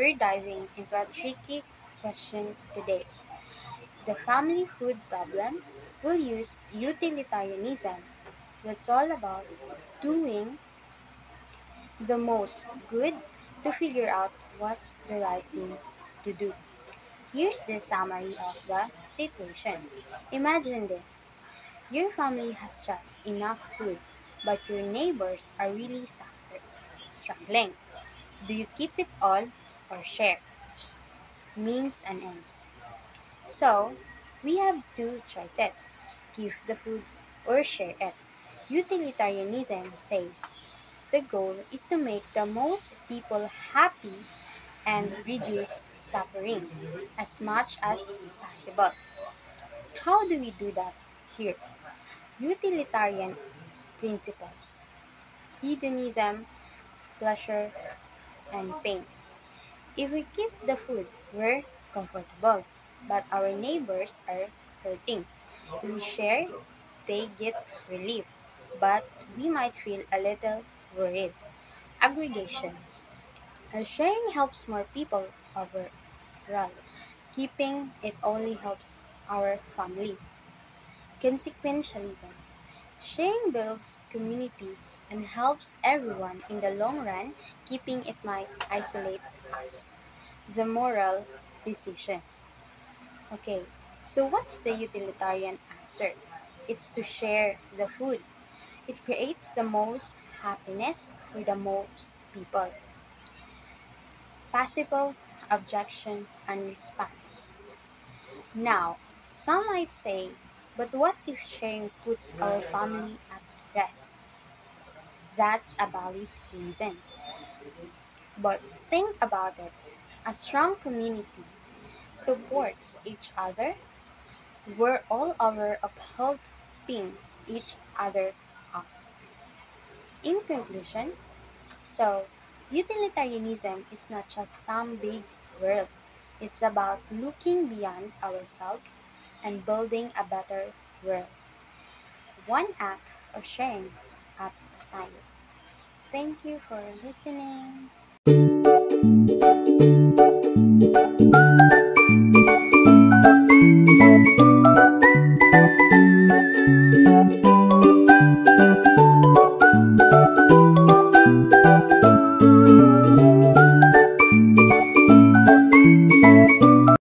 we're diving into a tricky question today. The family food problem. We'll use utilitarianism. It's all about doing the most good to figure out what's the right thing to do. Here's the summary of the situation. Imagine this. Your family has just enough food, but your neighbors are really struggling. Do you keep it all or share? Means and ends. So, we have two choices: give the food or share it. Utilitarianism says the goal is to make the most people happy and reduce suffering as much as possible. How do we do that here? Utilitarian principles: hedonism, pleasure, and pain. If we keep the food, we're comfortable, but our neighbors are hurting. If we share, they get relief, but we might feel a little worried. Aggregation. Sharing helps more people overall. Keeping it only helps our family. Consequentialism. Sharing builds community and helps everyone in the long run. Keeping it might isolate us. The moral decision. Okay, so what's the utilitarian answer? It's to share the food. It creates the most happiness for the most people. Possible objection and response. Now, some might say, but what if sharing puts our family at rest? That's a valid reason. But think about it. A strong community supports each other. We're all over upholding each other up. In conclusion, so utilitarianism is not just some big world. It's about looking beyond ourselves and building a better world, one act of sharing at a time. Thank you for listening.